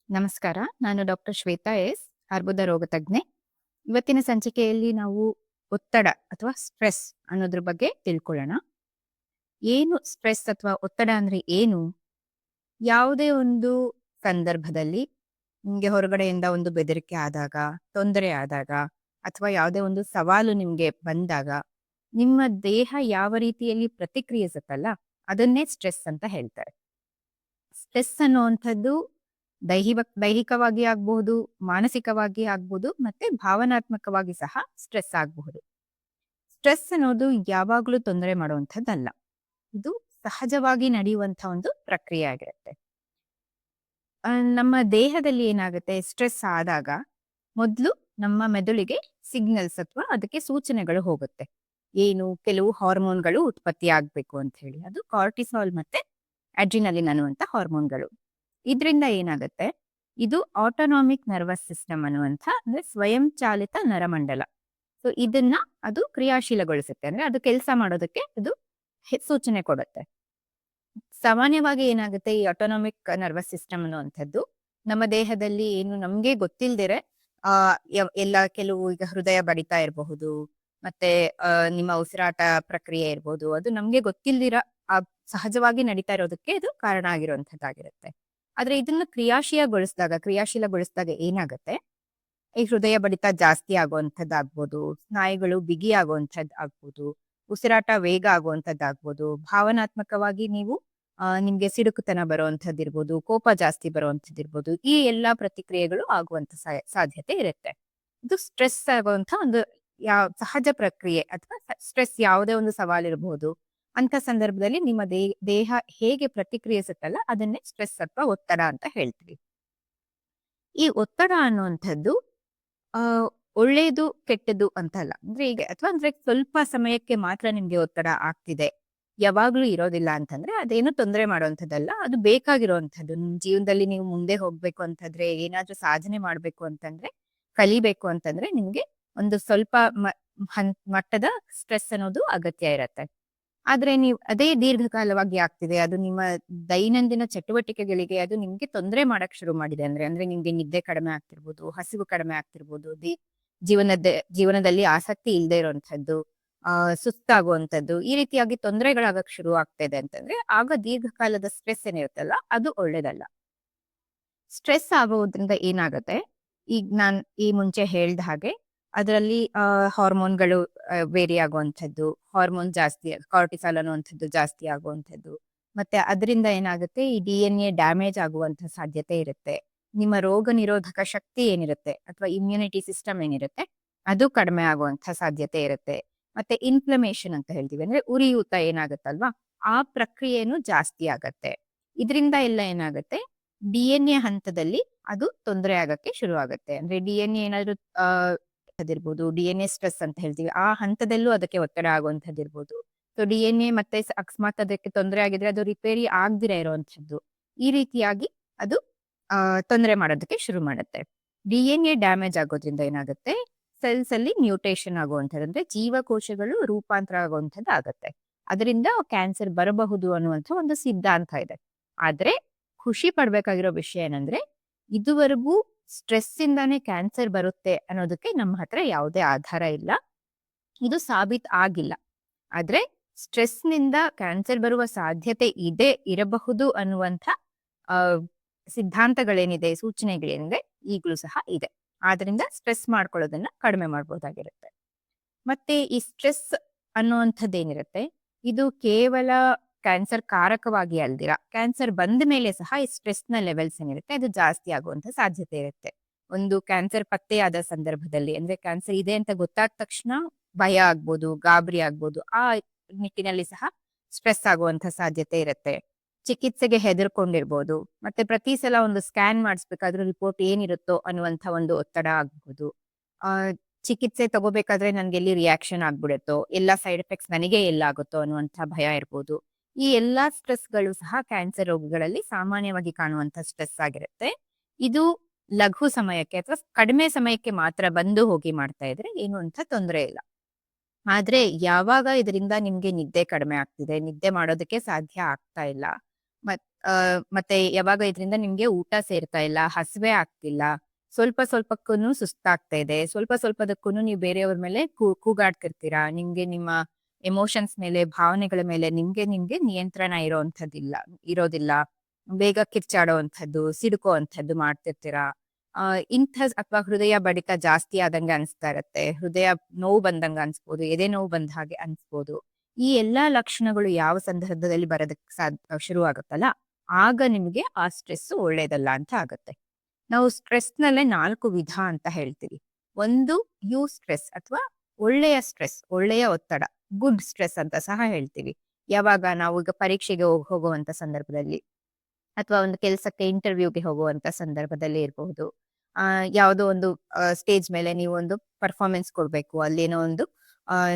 ನಮಸ್ಕಾರ. ನಾನು doctor Shweta S, ಅರ್ಬುದ ರೋಗ ತಜ್ಞೆ. ಇವತ್ತಿನ ಸಂಚಿಕೆಯಲ್ಲಿ ನಾವು ಒತ್ತಡ ಅಥವಾ ಸ್ಟ್ರೆಸ್ ಅನ್ನೋದ್ರ ಬಗ್ಗೆ ತಿಳ್ಕೊಳ್ಳೋಣ. ಏನು ಸ್ಟ್ರೆಸ್ ಅಥವಾ ಒತ್ತಡ ಅಂದ್ರೆ ಏನು? ಯಾವುದೇ ಒಂದು ಸಂದರ್ಭದಲ್ಲಿ ನಿಮ್ಗೆ ಹೊರಗಡೆಯಿಂದ ಒಂದು ಬೆದರಿಕೆ ಆದಾಗ, ತೊಂದರೆ ಆದಾಗ ಅಥವಾ ಯಾವುದೇ ಒಂದು ಸವಾಲು ನಿಮ್ಗೆ ಬಂದಾಗ, ನಿಮ್ಮ ದೇಹ ಯಾವ ರೀತಿಯಲ್ಲಿ ಪ್ರತಿಕ್ರಿಯಿಸುತ್ತಲ್ಲ, ಅದನ್ನೇ ಸ್ಟ್ರೆಸ್ ಅಂತ ಹೇಳ್ತಾರೆ. ಸ್ಟ್ರೆಸ್ ಅನ್ನುವಂಥದ್ದು ದೈಹಿಕವಾಗಿ ಆಗ್ಬಹುದು, ಮಾನಸಿಕವಾಗಿ ಆಗ್ಬಹುದು, ಮತ್ತೆ ಭಾವನಾತ್ಮಕವಾಗಿ ಸಹ ಸ್ಟ್ರೆಸ್ ಆಗಬಹುದು. ಸ್ಟ್ರೆಸ್ ಅನ್ನೋದು ಯಾವಾಗಲೂ ತೊಂದರೆ ಮಾಡುವಂಥದ್ದಲ್ಲ. ಇದು ಸಹಜವಾಗಿ ನಡೆಯುವಂಥ ಒಂದು ಪ್ರಕ್ರಿಯೆ ಆಗಿರುತ್ತೆ. ನಮ್ಮ ದೇಹದಲ್ಲಿ ಏನಾಗುತ್ತೆ ಸ್ಟ್ರೆಸ್ ಆದಾಗ ಮೊದಲು ನಮ್ಮ ಮೆದುಳಿಗೆ ಸಿಗ್ನಲ್ಸ್ ಅಥವಾ ಅದಕ್ಕೆ ಸೂಚನೆಗಳು ಹೋಗುತ್ತೆ. ಏನು ಕೆಲವು ಹಾರ್ಮೋನ್ಗಳು ಉತ್ಪತ್ತಿ ಆಗ್ಬೇಕು ಅಂತ ಹೇಳಿ. ಅದು ಕಾರ್ಟಿಸಾಲ್ ಮತ್ತೆ ಅಡ್ರಿನಲಿನ್ ಅನ್ನುವಂಥ ಹಾರ್ಮೋನ್ಗಳು. ಇದರಿಂದ ಏನಾಗುತ್ತೆ, ಇದು ಆಟೋನಾಮಿಕ್ ನರ್ವಸ್ ಸಿಸ್ಟಮ್ ಅನ್ನುವಂಥ ಅಂದ್ರೆ ಸ್ವಯಂ ಚಾಲಿತ ನರಮಂಡಲ. ಸೊ ಇದನ್ನ ಅದು ಕ್ರಿಯಾಶೀಲಗೊಳಿಸುತ್ತೆ. ಅಂದ್ರೆ ಅದು ಕೆಲಸ ಮಾಡೋದಕ್ಕೆ ಅದು ಸೂಚನೆ ಕೊಡುತ್ತೆ. ಸಾಮಾನ್ಯವಾಗಿ ಏನಾಗುತ್ತೆ, ಈ ಆಟೋನಾಮಿಕ್ ನರ್ವಸ್ ಸಿಸ್ಟಮ್ ಅನ್ನುವಂಥದ್ದು ನಮ್ಮ ದೇಹದಲ್ಲಿ ಏನು ನಮ್ಗೆ ಗೊತ್ತಿಲ್ದಿರೆ ಎಲ್ಲ ಕೆಲವು ಈಗ ಹೃದಯ ಬಡಿತ ಇರಬಹುದು, ಮತ್ತೆ ನಿಮ್ಮ ಉಸಿರಾಟ ಪ್ರಕ್ರಿಯೆ ಇರ್ಬೋದು, ಅದು ನಮ್ಗೆ ಗೊತ್ತಿಲ್ದಿರ ಸಹಜವಾಗಿ ನಡೀತಾ ಇರೋದಕ್ಕೆ ಇದು ಕಾರಣ ಆಗಿರುವಂತದ್ದಾಗಿರುತ್ತೆ. ಆದ್ರೆ ಇದನ್ನ ಕ್ರಿಯಾಶೀಲಗೊಳಿಸಿದಾಗ ಏನಾಗುತ್ತೆ, ಈ ಹೃದಯ ಬಡಿತ ಜಾಸ್ತಿ ಆಗುವಂಥದ್ದಾಗ್ಬೋದು, ಸ್ನಾಯುಗಳು ಬಿಗಿ ಆಗುವಂಥದ್ದು ಆಗ್ಬೋದು, ಉಸಿರಾಟ ವೇಗ ಆಗುವಂಥದ್ದಾಗ್ಬೋದು, ಭಾವನಾತ್ಮಕವಾಗಿ ನೀವು ನಿಮ್ಗೆ ಸಿಡುಕುತನ ಬರುವಂಥದ್ದಿರ್ಬೋದು, ಕೋಪ ಜಾಸ್ತಿ ಬರುವಂಥದ್ದಿರ್ಬೋದು, ಈ ಎಲ್ಲಾ ಪ್ರತಿಕ್ರಿಯೆಗಳು ಆಗುವಂತ ಸಾಧ್ಯತೆ ಇರುತ್ತೆ. ಇದು ಸ್ಟ್ರೆಸ್ ಆಗುವಂತ ಒಂದು ಸಹಜ ಪ್ರಕ್ರಿಯೆ ಅಥವಾ ಸ್ಟ್ರೆಸ್ ಯಾವುದೇ ಒಂದು ಸವಾಲಿರಬಹುದು. ಅಂತ ಸಂದರ್ಭದಲ್ಲಿ ನಿಮ್ಮ ದೇಹ ಹೇಗೆ ಪ್ರತಿಕ್ರಿಯಿಸುತ್ತಲ್ಲ ಅದನ್ನೇ ಸ್ಟ್ರೆಸ್ ಅಥವಾ ಒತ್ತಡ ಅಂತ ಹೇಳ್ತೀವಿ. ಈ ಒತ್ತಡ ಅನ್ನುವಂಥದ್ದು ಆ ಒಳ್ಳೇದು ಕೆಟ್ಟದ್ದು ಅಂತಲ್ಲ. ಅಂದ್ರೆ ಈಗ ಅಥವಾ ಅಂದ್ರೆ ಸ್ವಲ್ಪ ಸಮಯಕ್ಕೆ ಮಾತ್ರ ನಿಮ್ಗೆ ಒತ್ತಡ ಆಗ್ತಿದೆ, ಯಾವಾಗ್ಲೂ ಇರೋದಿಲ್ಲ ಅಂತಂದ್ರೆ ಅದೇನು ತೊಂದರೆ ಮಾಡುವಂಥದ್ದಲ್ಲ. ಅದು ಬೇಕಾಗಿರುವಂಥದ್ದು. ನಿಮ್ ಜೀವನದಲ್ಲಿ ನೀವು ಮುಂದೆ ಹೋಗ್ಬೇಕು ಅಂತಂದ್ರೆ, ಏನಾದ್ರೂ ಸಾಧನೆ ಮಾಡ್ಬೇಕು ಅಂತಂದ್ರೆ, ಕಲಿಬೇಕು ಅಂತಂದ್ರೆ ನಿಮ್ಗೆ ಒಂದು ಸ್ವಲ್ಪ ಮಟ್ಟದ ಸ್ಟ್ರೆಸ್ ಅನ್ನೋದು ಅಗತ್ಯ ಇರತ್ತೆ. ಆದ್ರೆ ನೀವು ಅದೇ ದೀರ್ಘಕಾಲವಾಗಿ ಆಗ್ತಿದೆ, ಅದು ನಿಮ್ಮ ದೈನಂದಿನ ಚಟುವಟಿಕೆಗಳಿಗೆ ಅದು ನಿಮ್ಗೆ ತೊಂದರೆ ಮಾಡಕ್ ಶುರು ಮಾಡಿದೆ ಅಂದ್ರೆ ಅಂದ್ರೆ ನಿಮ್ಗೆ ನಿದ್ದೆ ಕಡಿಮೆ ಆಗ್ತಿರ್ಬೋದು, ಹಸಿವು ಕಡಿಮೆ ಆಗ್ತಿರ್ಬೋದು, ಜೀವನದಲ್ಲಿ ಆಸಕ್ತಿ ಇಲ್ಲದೆ ಇರುವಂತದ್ದು, ಸುಸ್ತಾಗುವಂಥದ್ದು, ಈ ರೀತಿಯಾಗಿ ತೊಂದರೆಗಳಾಗಕ್ ಶುರು ಆಗ್ತಿದೆ ಅಂತಂದ್ರೆ ಆಗ ದೀರ್ಘಕಾಲದ ಸ್ಟ್ರೆಸ್ ಏನಿರುತ್ತಲ್ಲ ಅದು ಒಳ್ಳೇದಲ್ಲ. ಸ್ಟ್ರೆಸ್ ಆಗೋದ್ರಿಂದ ಏನಾಗುತ್ತೆ, ಈಗ ನಾನ್ ಈ ಮುಂಚೆ ಹೇಳ್ದ ಹಾಗೆ ಅದರಲ್ಲಿ ಹಾರ್ಮೋನ್ಗಳು ವೇರಿ ಆಗುವಂಥದ್ದು, ಹಾರ್ಮೋನ್ ಜಾಸ್ತಿ ಕಾರ್ಟಿಸಾಲ್ ಅನ್ನುವಂಥದ್ದು ಜಾಸ್ತಿ ಆಗುವಂಥದ್ದು, ಮತ್ತೆ ಅದರಿಂದ ಏನಾಗುತ್ತೆ ಈ DNA ಡ್ಯಾಮೇಜ್ ಆಗುವಂತ ಸಾಧ್ಯತೆ ಇರುತ್ತೆ. ನಿಮ್ಮ ರೋಗ ನಿರೋಧಕ ಶಕ್ತಿ ಏನಿರುತ್ತೆ ಅಥವಾ ಇಮ್ಯುನಿಟಿ ಸಿಸ್ಟಮ್ ಏನಿರುತ್ತೆ ಅದು ಕಡಿಮೆ ಆಗುವಂತ ಸಾಧ್ಯತೆ ಇರುತ್ತೆ. ಮತ್ತೆ ಇನ್ಫ್ಲಮೇಷನ್ ಅಂತ ಹೇಳ್ತೀವಿ, ಅಂದ್ರೆ ಉರಿಯೂತ ಏನಾಗುತ್ತಲ್ವಾ, ಆ ಪ್ರಕ್ರಿಯೆನೂ ಜಾಸ್ತಿ ಆಗತ್ತೆ. ಇದರಿಂದ ಎಲ್ಲ ಏನಾಗುತ್ತೆ, DNA ಹಂತದಲ್ಲಿ ಅದು ತೊಂದರೆ ಆಗಕ್ಕೆ ಶುರು ಆಗತ್ತೆ. ಅಂದ್ರೆ DNA ಏನಾದ್ರು ಅದಿರ್ಬೋದು, DNA ಸ್ಟ್ರೆಸ್ ಅಂತ ಹೇಳ್ತೀವಿ, ಆ ಹಂತದಲ್ಲೂ ಅದಕ್ಕೆ ಒತ್ತಡ ಆಗುವಂಥದ್ದಿರ್ಬೋದು. ಸೊ DNA ಮತ್ತೆ ಅಕಸ್ಮಾತ್ ಅದಕ್ಕೆ ತೊಂದರೆ ಆಗಿದ್ರೆ ಅದು ರಿಪೇರಿ ಆಗ್ದಿರ ಇರುವಂಥದ್ದು. ಈ ರೀತಿಯಾಗಿ ಅದು ತೊಂದರೆ ಮಾಡೋದಕ್ಕೆ ಶುರು ಮಾಡುತ್ತೆ. DNA ಡ್ಯಾಮೇಜ್ ಆಗೋದ್ರಿಂದ ಏನಾಗುತ್ತೆ, ಸೆಲ್ಸ್ ಅಲ್ಲಿ ಮ್ಯೂಟೇಷನ್ ಆಗುವಂಥದ್ದು, ಅಂದ್ರೆ ಜೀವಕೋಶಗಳು ರೂಪಾಂತರ ಆಗುವಂಥದ್ದು ಆಗತ್ತೆ. ಅದರಿಂದ ಕ್ಯಾನ್ಸರ್ ಬರಬಹುದು ಅನ್ನುವಂಥ ಒಂದು ಸಿದ್ಧಾಂತ ಇದೆ. ಆದ್ರೆ ಖುಷಿ ಪಡ್ಬೇಕಾಗಿರೋ ವಿಷಯ ಏನಂದ್ರೆ, ಇದುವರೆಗೂ ಸ್ಟ್ರೆಸ್ ಇಂದಾನೇ ಕ್ಯಾನ್ಸರ್ ಬರುತ್ತೆ ಅನ್ನೋದಕ್ಕೆ ನಮ್ಮ ಹತ್ರ ಯಾವುದೇ ಆಧಾರ ಇಲ್ಲ. ಇದು ಸಾಬೀತ್ ಆಗಿಲ್ಲ. ಆದ್ರೆ ಸ್ಟ್ರೆಸ್ ನಿಂದ ಕ್ಯಾನ್ಸರ್ ಬರುವ ಸಾಧ್ಯತೆ ಇರಬಹುದು ಅನ್ನುವಂಥ ಆ ಸಿದ್ಧಾಂತಗಳೇನಿದೆ, ಸೂಚನೆಗಳೇನಿದೆ ಈಗಲೂ ಸಹ ಇದೆ. ಆದ್ರಿಂದ ಸ್ಟ್ರೆಸ್ ಮಾಡ್ಕೊಳ್ಳೋದನ್ನ ಕಡಿಮೆ ಮಾಡ್ಬೋದಾಗಿರುತ್ತೆ. ಮತ್ತೆ ಈ ಸ್ಟ್ರೆಸ್ ಅನ್ನುವಂಥದ್ದೇನಿರುತ್ತೆ, ಇದು ಕೇವಲ ಕ್ಯಾನ್ಸರ್ ಕಾರಕವಾಗಿ ಅಲ್ದಿರ, ಕ್ಯಾನ್ಸರ್ ಬಂದ ಮೇಲೆ ಸಹ ಈ ಸ್ಟ್ರೆಸ್ ನ ಲೆವೆಲ್ಸ್ ಏನಿರುತ್ತೆ ಅದು ಜಾಸ್ತಿ ಆಗುವಂತ ಸಾಧ್ಯತೆ ಇರುತ್ತೆ. ಒಂದು ಕ್ಯಾನ್ಸರ್ ಪತ್ತೆಯಾದ ಸಂದರ್ಭದಲ್ಲಿ, ಅಂದ್ರೆ ಕ್ಯಾನ್ಸರ್ ಇದೆ ಅಂತ ಗೊತ್ತಾದ ತಕ್ಷಣ ಭಯ ಆಗ್ಬೋದು, ಗಾಬರಿ ಆಗ್ಬೋದು, ಆ ನಿಟ್ಟಿನಲ್ಲಿ ಸಹ ಸ್ಟ್ರೆಸ್ ಆಗುವಂತ ಸಾಧ್ಯತೆ ಇರುತ್ತೆ. ಚಿಕಿತ್ಸೆಗೆ ಹೆದರ್ಕೊಂಡಿರ್ಬೋದು, ಮತ್ತೆ ಪ್ರತಿ ಸಲ ಒಂದು ಸ್ಕ್ಯಾನ್ ಮಾಡಿಸ್ಬೇಕಾದ್ರೂ ರಿಪೋರ್ಟ್ ಏನಿರುತ್ತೋ ಅನ್ನುವಂಥ ಒಂದು ಒತ್ತಡ ಆಗಬಹುದು. ಆ ಚಿಕಿತ್ಸೆ ತಗೋಬೇಕಾದ್ರೆ ನನ್ಗೆ ಎಲ್ಲಿ ರಿಯಾಕ್ಷನ್ ಆಗ್ಬಿಡುತ್ತೋ, ಎಲ್ಲಾ ಸೈಡ್ ಎಫೆಕ್ಟ್ಸ್ ನನಗೆ ಎಲ್ಲಾಗುತ್ತೋ ಅನ್ನುವಂಥ ಭಯ ಇರ್ಬೋದು. ಈ ಎಲ್ಲಾ ಸ್ಟ್ರೆಸ್ಗಳು ಸಹ ಕ್ಯಾನ್ಸರ್ ರೋಗಗಳಲ್ಲಿ ಸಾಮಾನ್ಯವಾಗಿ ಕಾಣುವಂತ ಸ್ಟ್ರೆಸ್ ಆಗಿರುತ್ತೆ. ಇದು ಲಘು ಸಮಯಕ್ಕೆ ಅಥವಾ ಕಡಿಮೆ ಸಮಯಕ್ಕೆ ಮಾತ್ರ ಬಂದು ಹೋಗಿ ಮಾಡ್ತಾ ಇದ್ರೆ ಏನು ಅಂತ ತೊಂದರೆ ಇಲ್ಲ. ಆದ್ರೆ ಯಾವಾಗ ಇದರಿಂದ ನಿಮ್ಗೆ ನಿದ್ದೆ ಕಡಿಮೆ ಆಗ್ತಿದೆ, ನಿದ್ದೆ ಮಾಡೋದಕ್ಕೆ ಸಾಧ್ಯ ಆಗ್ತಾ ಇಲ್ಲ, ಮತ್ತೆ ಯಾವಾಗ ಇದರಿಂದ ನಿಮ್ಗೆ ಊಟ ಸೇರ್ತಾ ಇಲ್ಲ, ಹಸಿವೆ ಆಗ್ತಿಲ್ಲ, ಸ್ವಲ್ಪ ಸ್ವಲ್ಪಕ್ಕೂನು ಸುಸ್ತಾಗ್ತಾ ಇದೆ, ಸ್ವಲ್ಪ ಸ್ವಲ್ಪದಕ್ಕೂನು ನೀವು ಬೇರೆಯವ್ರ ಮೇಲೆ ಕೂಗಾಡ್ತಿರ್ತೀರಾ. ನಿಮ್ಗೆ ನಿಮ್ಮ ಎಮೋಷನ್ಸ್ ಮೇಲೆ, ಭಾವನೆಗಳ ಮೇಲೆ ನಿಮ್ಗೆ ನಿಯಂತ್ರಣ ಇರೋದಿಲ್ಲ. ಬೇಗ ಕಿರ್ಚಾಡುವಂಥದ್ದು, ಸಿಡುಕುವಂಥದ್ದು ಮಾಡ್ತಿರ್ತೀರಾ. ಇಂಥ ಅಥವಾ ಹೃದಯ ಬಡಿತ ಜಾಸ್ತಿ ಆದಂಗೆ ಅನಿಸ್ತಾ ಇರತ್ತೆ. ಹೃದಯ ನೋವು ಬಂದಂಗೆ ಅನ್ಸ್ಬೋದು, ಎದೆ ನೋವು ಬಂದ ಹಾಗೆ ಅನ್ಸ್ಬೋದು. ಈ ಎಲ್ಲಾ ಲಕ್ಷಣಗಳು ಯಾವ ಸಂದರ್ಭದಲ್ಲಿ ಬರೋದಕ್ಕೆ ಶುರು ಆಗುತ್ತಲ್ಲ, ಆಗ ನಿಮ್ಗೆ ಆ ಸ್ಟ್ರೆಸ್ ಒಳ್ಳೇದಲ್ಲ ಅಂತ ಆಗತ್ತೆ. ನಾವು ಸ್ಟ್ರೆಸ್‌ನಲ್ಲೇ 4 ವಿಧ ಅಂತ ಹೇಳ್ತೀವಿ. ಒಂದು ಸ್ಟ್ರೆಸ್ ಅಥವಾ ಒಳ್ಳೆಯ ಸ್ಟ್ರೆಸ್, ಒಳ್ಳೆಯ ಒತ್ತಡ, ಗುಡ್ ಸ್ಟ್ರೆಸ್ ಅಂತ ಸಹ ಹೇಳ್ತೀವಿ. ಯಾವಾಗ ನಾವು ಈಗ ಪರೀಕ್ಷೆಗೆ ಹೋಗುವಂತ ಸಂದರ್ಭದಲ್ಲಿ, ಅಥವಾ ಒಂದು ಕೆಲ್ಸಕ್ಕೆ ಇಂಟರ್ವ್ಯೂಗೆ ಹೋಗುವಂತ ಸಂದರ್ಭದಲ್ಲಿ ಇರಬಹುದು. ಯಾವುದೋ ಒಂದು ಸ್ಟೇಜ್ ಮೇಲೆ ನೀವು ಒಂದು ಪರ್ಫಾರ್ಮೆನ್ಸ್ ಕೊಡ್ಬೇಕು. ಅಲ್ಲೇನೋ ಒಂದು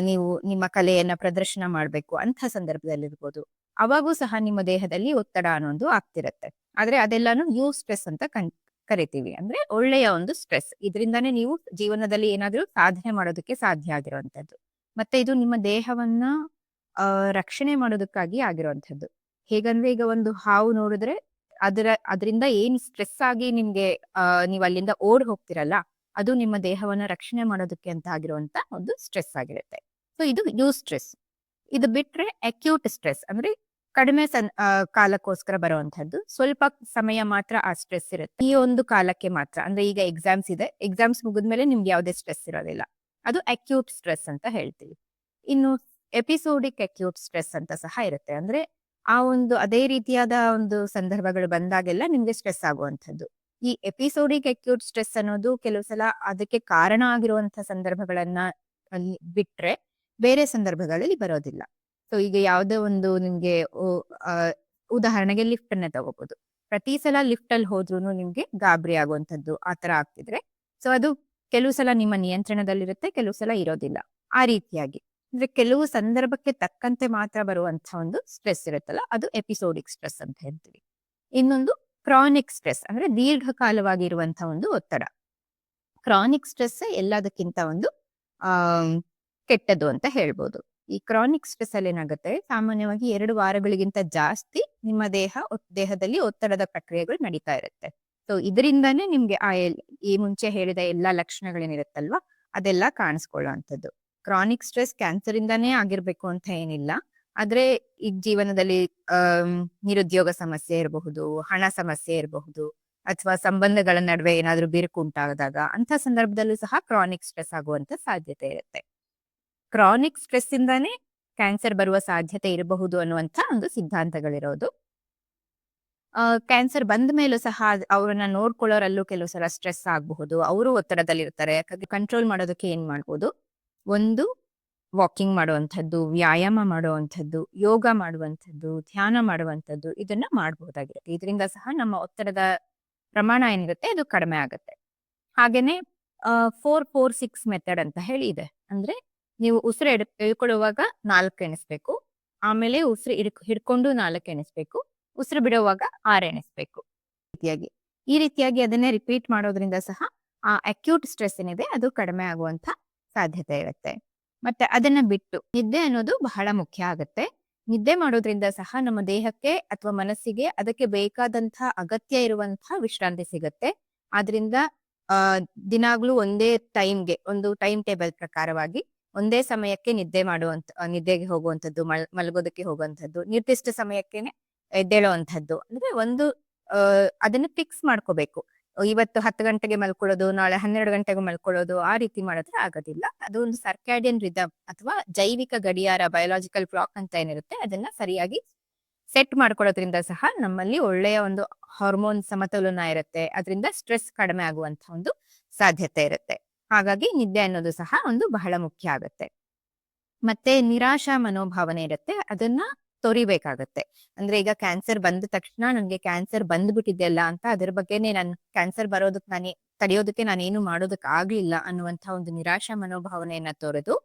ನೀವು ನಿಮ್ಮ ಕಲೆಯನ್ನ ಪ್ರದರ್ಶನ ಮಾಡ್ಬೇಕು ಅಂಥ ಸಂದರ್ಭದಲ್ಲಿರ್ಬೋದು. ಅವಾಗೂ ಸಹ ನಿಮ್ಮ ದೇಹದಲ್ಲಿ ಒತ್ತಡ ಅನ್ನೋದು ಆಗ್ತಿರತ್ತೆ. ಆದ್ರೆ ಅದೆಲ್ಲಾನು ಸ್ಟ್ರೆಸ್ ಅಂತ ಕರಿತೀವಿ. ಅಂದ್ರೆ ಒಳ್ಳೆಯ ಒಂದು ಸ್ಟ್ರೆಸ್. ಇದರಿಂದಾನೇ ನೀವು ಜೀವನದಲ್ಲಿ ಏನಾದ್ರೂ ಸಾಧನೆ ಮಾಡೋದಕ್ಕೆ ಸಾಧ್ಯ ಆಗಿರುವಂತದ್ದು. ಮತ್ತೆ ಇದು ನಿಮ್ಮ ದೇಹವನ್ನ ರಕ್ಷಣೆ ಮಾಡೋದಕ್ಕಾಗಿ ಆಗಿರುವಂತದ್ದು. ಹೇಗಂದ್ರೆ ಈಗ ಒಂದು ಹಾವು ನೋಡಿದ್ರೆ ಅದರಿಂದ ಏನ್ ಸ್ಟ್ರೆಸ್ ಆಗಿ ನಿಮ್ಗೆ ನೀವ್ ಅಲ್ಲಿಂದ ಓಡ್ ಹೋಗ್ತಿರಲ್ಲ, ಅದು ನಿಮ್ಮ ದೇಹವನ್ನ ರಕ್ಷಣೆ ಮಾಡೋದಕ್ಕೆ ಅಂತ ಆಗಿರುವಂತ ಒಂದು ಸ್ಟ್ರೆಸ್ ಆಗಿರುತ್ತೆ. ಸೊ ಇದು ಸ್ಟ್ರೆಸ್. ಇದು ಬಿಟ್ರೆ ಅಕ್ಯೂಟ್ ಸ್ಟ್ರೆಸ್ ಅಂದ್ರೆ ಕಡಿಮೆ ಕಾಲಕ್ಕೋಸ್ಕರ ಬರುವಂತದ್ದು. ಸ್ವಲ್ಪ ಸಮಯ ಮಾತ್ರ ಆ ಸ್ಟ್ರೆಸ್ ಇರುತ್ತೆ. ಈ ಒಂದು ಕಾಲಕ್ಕೆ ಮಾತ್ರ. ಅಂದ್ರೆ ಈಗ ಎಕ್ಸಾಮ್ಸ್ ಇದೆ. ಎಕ್ಸಾಮ್ಸ್ ಮುಗಿದ್ಮೇಲೆ ನಿಮ್ಗೆ ಯಾವುದೇ ಸ್ಟ್ರೆಸ್ ಇರೋದಿಲ್ಲ. ಅದು ಅಕ್ಯೂಟ್ ಸ್ಟ್ರೆಸ್ ಅಂತ ಹೇಳ್ತೀವಿ. ಇನ್ನು ಎಪಿಸೋಡಿಕ್ ಅಕ್ಯೂಟ್ ಸ್ಟ್ರೆಸ್ ಅಂತ ಸಹ ಇರುತ್ತೆ. ಅಂದ್ರೆ ಆ ಒಂದು ಅದೇ ರೀತಿಯಾದ ಒಂದು ಸಂದರ್ಭಗಳು ಬಂದಾಗೆಲ್ಲ ನಿಮ್ಗೆ ಸ್ಟ್ರೆಸ್ ಆಗುವಂಥದ್ದು. ಈ ಎಪಿಸೋಡಿಕ್ ಅಕ್ಯೂಟ್ ಸ್ಟ್ರೆಸ್ ಅನ್ನೋದು ಕೆಲವು ಸಲ ಅದಕ್ಕೆ ಕಾರಣ ಆಗಿರುವಂತಹ ಸಂದರ್ಭಗಳನ್ನ ಬಿಟ್ರೆ ಬೇರೆ ಸಂದರ್ಭಗಳಲ್ಲಿ ಬರೋದಿಲ್ಲ. ಸೊ ಈಗ ಯಾವುದೋ ಒಂದು ನಿಮ್ಗೆ ಉದಾಹರಣೆಗೆ ಲಿಫ್ಟ್ ಅನ್ನ ತಗೋಬಹುದು. ಪ್ರತಿ ಸಲ ಲಿಫ್ಟ್ ಅಲ್ಲಿ ಹೋದ್ರೂನು ನಿಮ್ಗೆ ಗಾಬರಿ ಆಗುವಂಥದ್ದು ಆತರ ಆಗ್ತಿದ್ರೆ, ಸೊ ಅದು ಕೆಲವು ಸಲ ನಿಮ್ಮ ನಿಯಂತ್ರಣದಲ್ಲಿರುತ್ತೆ, ಕೆಲವು ಸಲ ಇರೋದಿಲ್ಲ. ಆ ರೀತಿಯಾಗಿ ಅಂದ್ರೆ ಕೆಲವು ಸಂದರ್ಭಕ್ಕೆ ತಕ್ಕಂತೆ ಮಾತ್ರ ಬರುವಂತ ಒಂದು ಸ್ಟ್ರೆಸ್ ಇರುತ್ತಲ್ಲ, ಅದು ಎಪಿಸೋಡಿಕ್ ಸ್ಟ್ರೆಸ್ ಅಂತ ಹೇಳ್ತೀವಿ. ಇನ್ನೊಂದು ಕ್ರಾನಿಕ್ ಸ್ಟ್ರೆಸ್ ಅಂದ್ರೆ ದೀರ್ಘಕಾಲವಾಗಿ ಇರುವಂತಹ ಒಂದು ಒತ್ತಡ. ಕ್ರಾನಿಕ್ ಸ್ಟ್ರೆಸ್ ಎಲ್ಲದಕ್ಕಿಂತ ಒಂದು ಆ ಕೆಟ್ಟದ್ದು ಅಂತ ಹೇಳ್ಬೋದು. ಈ ಕ್ರಾನಿಕ್ ಸ್ಟ್ರೆಸ್ ಅಲ್ಲಿ ಏನಾಗುತ್ತೆ, ಸಾಮಾನ್ಯವಾಗಿ 2 ವಾರಗಳಿಗಿಂತ ಜಾಸ್ತಿ ನಿಮ್ಮ ದೇಹದಲ್ಲಿ ಒತ್ತಡದ ಪ್ರಕ್ರಿಯೆಗಳು ನಡೀತಾ ಇರುತ್ತೆ. ಸೊ ಇದರಿಂದಾನೇ ನಿಮ್ಗೆ ಈ ಮುಂಚೆ ಹೇಳಿದ ಎಲ್ಲಾ ಲಕ್ಷಣಗಳೇನಿರುತ್ತಲ್ವಾ, ಅದೆಲ್ಲ ಕಾಣಿಸ್ಕೊಳ್ಳುವಂಥದ್ದು. ಕ್ರಾನಿಕ್ ಸ್ಟ್ರೆಸ್ ಕ್ಯಾನ್ಸರ್ ಇಂದಾನೇ ಆಗಿರ್ಬೇಕು ಅಂತ ಏನಿಲ್ಲ. ಆದ್ರೆ ಈಗ ಜೀವನದಲ್ಲಿ ನಿರುದ್ಯೋಗ ಸಮಸ್ಯೆ ಇರಬಹುದು, ಹಣ ಸಮಸ್ಯೆ ಇರಬಹುದು, ಅಥವಾ ಸಂಬಂಧಗಳ ನಡುವೆ ಏನಾದ್ರೂ ಬಿರುಕು ಉಂಟಾದಾಗ ಅಂತ ಸಂದರ್ಭದಲ್ಲೂ ಸಹ ಕ್ರಾನಿಕ್ ಸ್ಟ್ರೆಸ್ ಆಗುವಂತ ಸಾಧ್ಯತೆ ಇರುತ್ತೆ. ಕ್ರಾನಿಕ್ ಸ್ಟ್ರೆಸ್ ಇಂದಾನೇ ಕ್ಯಾನ್ಸರ್ ಬರುವ ಸಾಧ್ಯತೆ ಇರಬಹುದು ಅನ್ನುವಂಥ ಒಂದು ಸಿದ್ಧಾಂತಗಳಿರೋದು. ಕ್ಯಾನ್ಸರ್ ಬಂದ ಮೇಲೂ ಸಹ ಅವ್ರನ್ನ ನೋಡ್ಕೊಳ್ಳೋರಲ್ಲೂ ಕೆಲವು ಸಲ ಸ್ಟ್ರೆಸ್ ಆಗಬಹುದು. ಅವರು ಒತ್ತಡದಲ್ಲಿರ್ತಾರೆ. ಯಾಕಂದ್ರೆ ಕಂಟ್ರೋಲ್ ಮಾಡೋದಕ್ಕೆ ಏನ್ ಮಾಡ್ಬೋದು, ಒಂದು ವಾಕಿಂಗ್ ಮಾಡುವಂಥದ್ದು, ವ್ಯಾಯಾಮ ಮಾಡುವಂಥದ್ದು, ಯೋಗ ಮಾಡುವಂಥದ್ದು, ಧ್ಯಾನ ಮಾಡುವಂಥದ್ದು, ಇದನ್ನ ಮಾಡಬಹುದಾಗಿರುತ್ತೆ. ಇದರಿಂದ ಸಹ ನಮ್ಮ ಒತ್ತಡದ ಪ್ರಮಾಣ ಏನಿರುತ್ತೆ ಅದು ಕಡಿಮೆ ಆಗುತ್ತೆ. ಹಾಗೇನೆ 4-4-6 ಮೆಥಡ್ ಅಂತ ಹೇಳಿ ಇದೆ. ಅಂದ್ರೆ ನೀವು ಉಸಿರು ಎಳ್ಕೊಳ್ಳುವಾಗ 4 ಎಣಿಸ್ಬೇಕು. ಆಮೇಲೆ ಉಸಿರು ಹಿಡ್ಕೊಂಡು 4 ಎಣಿಸ್ಬೇಕು. ಉಸಿರು ಬಿಡುವಾಗ 6 ಎಣಿಸ್ಬೇಕು. ಈ ರೀತಿಯಾಗಿ ಅದನ್ನೇ ರಿಪೀಟ್ ಮಾಡೋದ್ರಿಂದ ಸಹ ಆ ಅಕ್ಯೂಟ್ ಸ್ಟ್ರೆಸ್ ಏನಿದೆ ಅದು ಕಡಿಮೆ ಆಗುವಂತ ಸಾಧ್ಯತೆ ಇರುತ್ತೆ. ಮತ್ತೆ ಅದನ್ನ ಬಿಟ್ಟು ನಿದ್ದೆ ಅನ್ನೋದು ಬಹಳ ಮುಖ್ಯ ಆಗುತ್ತೆ. ನಿದ್ದೆ ಮಾಡೋದ್ರಿಂದ ಸಹ ನಮ್ಮ ದೇಹಕ್ಕೆ ಅಥವಾ ಮನಸ್ಸಿಗೆ ಅದಕ್ಕೆ ಬೇಕಾದಂತಹ ಅಗತ್ಯ ಇರುವಂತಹ ವಿಶ್ರಾಂತಿ ಸಿಗುತ್ತೆ. ಆದ್ರಿಂದ ದಿನಾಗ್ಲೂ ಒಂದೇ ಟೈಮ್‌ಗೆ ಒಂದು ಟೈಮ್ ಟೇಬಲ್ ಪ್ರಕಾರವಾಗಿ ಒಂದೇ ಸಮಯಕ್ಕೆ ನಿದ್ದೆಗೆ ಹೋಗುವಂಥದ್ದು, ಮಲಗೋದಕ್ಕೆ ಹೋಗುವಂಥದ್ದು, ನಿರ್ದಿಷ್ಟ ಸಮಯಕ್ಕೇನೆ ಎದ್ದೇಳುವಂಥದ್ದು. ಅಂದ್ರೆ ಒಂದು ಅದನ್ನ ಫಿಕ್ಸ್ ಮಾಡ್ಕೋಬೇಕು. ಇವತ್ತು 10 ಗಂಟೆಗೆ ಮಲ್ಕೊಳ್ಳೋದು, ನಾಳೆ 12 ಗಂಟೆಗೆ ಮಲ್ಕೊಳ್ಳೋದು, ಆ ರೀತಿ ಮಾಡಿದ್ರೆ ಆಗೋದಿಲ್ಲ. ಅದು ಒಂದು ಸರ್ಕ್ಯಾಡಿಯನ್ ರಿದಮ್ ಅಥವಾ ಜೈವಿಕ ಗಡಿಯಾರ, ಬಯೋಲಾಜಿಕಲ್ ಕ್ಲಾಕ್ ಅಂತ ಏನಿರುತ್ತೆ ಅದನ್ನ ಸರಿಯಾಗಿ ಸೆಟ್ ಮಾಡ್ಕೊಳ್ಳೋದ್ರಿಂದ ಸಹ ನಮ್ಮಲ್ಲಿ ಒಳ್ಳೆಯ ಒಂದು ಹಾರ್ಮೋನ್ ಸಮತೋಲನ ಇರುತ್ತೆ. ಅದರಿಂದ ಸ್ಟ್ರೆಸ್ ಕಡಿಮೆ ಆಗುವಂತ ಒಂದು ಸಾಧ್ಯತೆ ಇರುತ್ತೆ. ಹಾಗಾಗಿ ನಿದ್ದೆ ಅನ್ನೋದು ಸಹ ಒಂದು ಬಹಳ ಮುಖ್ಯ ಆಗುತ್ತೆ. ಮತ್ತೆ ನಿರಾಶಾ ಮನೋಭಾವನೆ ಇರುತ್ತೆ, ಅದನ್ನ ತೊರಿಬೇಕಾಗತ್ತೆ. ಅಂದ್ರೆ ಈಗ ಕ್ಯಾನ್ಸರ್ ಬಂದ ತಕ್ಷಣ ನನ್ಗೆ ಕ್ಯಾನ್ಸರ್ ಬಂದ್ಬಿಟ್ಟಿದೆಯಲ್ಲ ಅಂತ ಅದ್ರ ಬಗ್ಗೆನೆ ಕ್ಯಾನ್ಸರ್ ತಡೆಯೋದಕ್ಕೆ ನಾನೇನು ಮಾಡೋದಕ್ ಆಗ್ಲಿಲ್ಲ ಅನ್ನುವಂತ ಒಂದು ನಿರಾಶಾ ಮನೋಭಾವನೆಯನ್ನ ತೊರೆದು,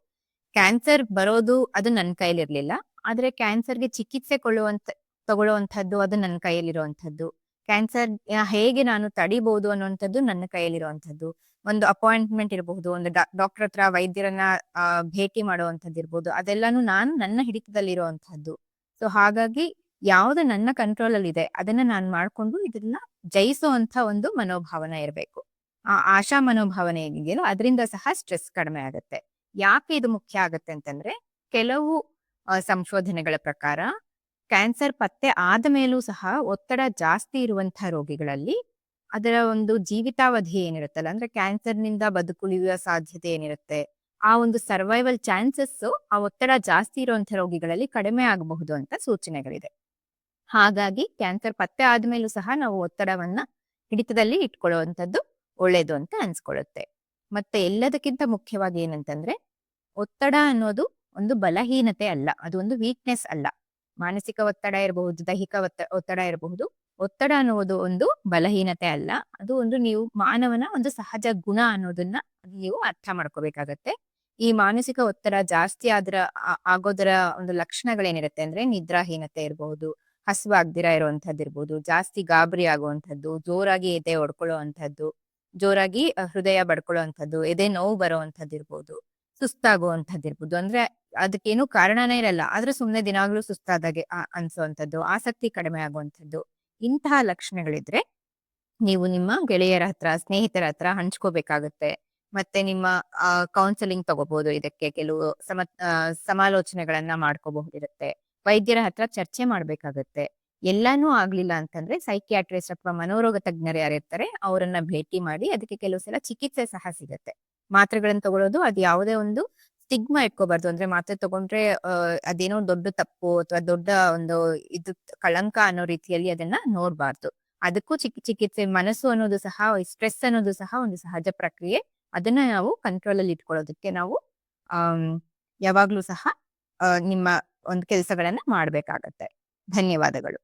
ಕ್ಯಾನ್ಸರ್ ಬರೋದು ಅದು ನನ್ನ ಕೈಲಿರ್ಲಿಲ್ಲ. ಆದ್ರೆ ಕ್ಯಾನ್ಸರ್ಗೆ ಚಿಕಿತ್ಸೆ ತಗೊಳ್ಳುವಂಥದ್ದು ಅದು ನನ್ನ ಕೈಯಲ್ಲಿರುವಂಥದ್ದು. ಕ್ಯಾನ್ಸರ್ ಹೇಗೆ ನಾನು ತಡಿಬಹುದು ಅನ್ನುವಂಥದ್ದು ನನ್ನ ಕೈಯಲ್ಲಿರುವಂಥದ್ದು. ಒಂದು ಅಪಾಯಿಂಟ್ಮೆಂಟ್ ಇರಬಹುದು, ಒಂದು ಡಾಕ್ಟರ್ ಹತ್ರ ವೈದ್ಯರನ್ನ ಭೇಟಿ ಮಾಡುವಂಥದ್ದು ಇರ್ಬೋದು. ಅದೆಲ್ಲಾನು ನಾನು ನನ್ನ ಹಿಡಿತದಲ್ಲಿರುವಂತಹದ್ದು. ಸೊ ಹಾಗಾಗಿ ಯಾವ್ದು ನನ್ನ ಕಂಟ್ರೋಲ್ ಅಲ್ಲಿ ಇದೆ ಅದನ್ನ ನಾನ್ ಮಾಡ್ಕೊಂಡು ಇದನ್ನ ಜಯಿಸುವಂತ ಒಂದು ಮನೋಭಾವನೆ ಇರಬೇಕು. ಆ ಆಶಾ ಮನೋಭಾವನೆ ಏನಿದೆಯೋ ಅದರಿಂದ ಸಹ ಸ್ಟ್ರೆಸ್ ಕಡಿಮೆ ಆಗುತ್ತೆ. ಯಾಕೆ ಇದು ಮುಖ್ಯ ಆಗತ್ತೆ ಅಂತಂದ್ರೆ, ಕೆಲವು ಸಂಶೋಧನೆಗಳ ಪ್ರಕಾರ ಕ್ಯಾನ್ಸರ್ ಪತ್ತೆ ಆದ ಮೇಲೂ ಸಹ ಒತ್ತಡ ಜಾಸ್ತಿ ಇರುವಂತಹ ರೋಗಿಗಳಲ್ಲಿ ಅದರ ಒಂದು ಜೀವಿತಾವಧಿ ಏನಿರುತ್ತಲ್ಲ, ಅಂದ್ರೆ ಕ್ಯಾನ್ಸರ್‌ನಿಂದ ಬದುಕುಳಿಯುವ ಸಾಧ್ಯತೆ ಏನಿರುತ್ತೆ, ಆ ಒಂದು ಸರ್ವೈವಲ್ ಚಾನ್ಸಸ್ ಆ ಒತ್ತಡ ಜಾಸ್ತಿ ಇರುವಂಥ ರೋಗಿಗಳಲ್ಲಿ ಕಡಿಮೆ ಆಗಬಹುದು ಅಂತ ಸೂಚನೆಗಳಿದೆ. ಹಾಗಾಗಿ ಕ್ಯಾನ್ಸರ್ ಪತ್ತೆ ಆದ್ಮೇಲೂ ಸಹ ನಾವು ಒತ್ತಡವನ್ನ ಹಿಡಿತದಲ್ಲಿ ಇಟ್ಕೊಳ್ಳುವಂಥದ್ದು ಒಳ್ಳೇದು ಅಂತ ಅನ್ಸ್ಕೊಳ್ಳುತ್ತೆ. ಮತ್ತೆ ಎಲ್ಲದಕ್ಕಿಂತ ಮುಖ್ಯವಾಗಿ ಏನಂತಂದ್ರೆ, ಒತ್ತಡ ಅನ್ನೋದು ಒಂದು ಬಲಹೀನತೆ ಅಲ್ಲ. ಅದು ಒಂದು ವೀಕ್‌ನೆಸ್ ಅಲ್ಲ. ಮಾನಸಿಕ ಒತ್ತಡ ಇರಬಹುದು, ದೈಹಿಕ ಒತ್ತಡ ಇರಬಹುದು. ಒತ್ತಡ ಅನ್ನುವುದು ಒಂದು ಬಲಹೀನತೆ ಅಲ್ಲ. ಅದು ಒಂದು ನೀವು ಮಾನವನ ಒಂದು ಸಹಜ ಗುಣ ಅನ್ನೋದನ್ನ ನೀವು ಅರ್ಥ ಮಾಡ್ಕೋಬೇಕಾಗತ್ತೆ. ಈ ಮಾನಸಿಕ ಒತ್ತಡ ಜಾಸ್ತಿ ಆಗೋದರ ಒಂದು ಲಕ್ಷಣಗಳೇನಿರುತ್ತೆ ಅಂದ್ರೆ, ನಿದ್ರಾಹೀನತೆ ಇರಬಹುದು, ಹಸಿವಾಗ್ದಿರ ಇರುವಂತದ್ದಿರ್ಬೋದು, ಜಾಸ್ತಿ ಗಾಬರಿ ಆಗುವಂಥದ್ದು, ಜೋರಾಗಿ ಎದೆ ಹೊಡ್ಕೊಳ್ಳುವಂಥದ್ದು, ಜೋರಾಗಿ ಹೃದಯ ಬಡ್ಕೊಳ್ಳುವಂಥದ್ದು, ಎದೆ ನೋವು ಬರುವಂಥದ್ದಿರ್ಬೋದು, ಸುಸ್ತಾಗುವಂಥದ್ದಿರ್ಬೋದು. ಅಂದ್ರೆ ಅದಕ್ಕೇನು ಕಾರಣನೇ ಇರಲ್ಲ. ಆದ್ರೆ ಸುಮ್ನೆ ದಿನಾಗ್ಲೂ ಸುಸ್ತಾದಾಗೆ ಅನ್ಸೋವಂಥದ್ದು, ಆಸಕ್ತಿ ಕಡಿಮೆ ಆಗುವಂಥದ್ದು. ಇಂತಹ ಲಕ್ಷಣಗಳಿದ್ರೆ ನೀವು ನಿಮ್ಮ ಗೆಳೆಯರ ಹತ್ರ, ಸ್ನೇಹಿತರ ಹತ್ರ ಹಂಚ್ಕೋಬೇಕಾಗತ್ತೆ. ಮತ್ತೆ ನಿಮ್ಮ ಕೌನ್ಸೆಲಿಂಗ್ ತಗೋಬಹುದು. ಇದಕ್ಕೆ ಕೆಲವು ಸಮಾಲೋಚನೆಗಳನ್ನ ಮಾಡ್ಕೋಬಹುದಿರುತ್ತೆ. ವೈದ್ಯರ ಹತ್ರ ಚರ್ಚೆ ಮಾಡ್ಬೇಕಾಗತ್ತೆ. ಎಲ್ಲಾನೂ ಆಗ್ಲಿಲ್ಲ ಅಂತಂದ್ರೆ ಸೈಕಿಯಾಟ್ರಿಸ್ಟ್ ಅಥವಾ ಮನೋರೋಗ ತಜ್ಞರು ಯಾರಿರ್ತಾರೆ ಅವರನ್ನ ಭೇಟಿ ಮಾಡಿ ಅದಕ್ಕೆ ಕೆಲವು ಸಲ ಚಿಕಿತ್ಸೆ ಸಹ ಸಿಗತ್ತೆ. ಮಾತ್ರೆಗಳನ್ನ ತಗೊಳ್ಳೋದು ಅದು ಯಾವುದೇ ಒಂದು ಸ್ಟಿಗ್ಮಾ ಇಟ್ಕೋಬಾರ್ದು. ಅಂದ್ರೆ ಮಾತ್ರೆ ತಗೊಂಡ್ರೆ ಅದೇನೋ ದೊಡ್ಡ ತಪ್ಪು ಅಥವಾ ದೊಡ್ಡ ಒಂದು ಇದು ಕಳಂಕ ಅನ್ನೋ ರೀತಿಯಲ್ಲಿ ಅದನ್ನ ನೋಡ್ಬಾರ್ದು. ಅದಕ್ಕೂ ಚಿಕಿತ್ಸೆ ಮನಸ್ಸು ಅನ್ನೋದು ಸಹ ಸ್ಟ್ರೆಸ್ ಅನ್ನೋದು ಸಹ ಒಂದು ಸಹಜ ಪ್ರಕ್ರಿಯೆ. ಅದನ್ನ ನಾವು ಕಂಟ್ರೋಲ್ ಅಲ್ಲಿ ಇಟ್ಕೊಳ್ಳೋದಕ್ಕೆ ನಾವು ಆಮ್, ಯಾವಾಗ್ಲೂ ಸಹ ನಿಮ್ಮ ಒಂದು ಕೆಲಸಗಳನ್ನ ಮಾಡ್ಬೇಕಾಗತ್ತೆ. ಧನ್ಯವಾದಗಳು.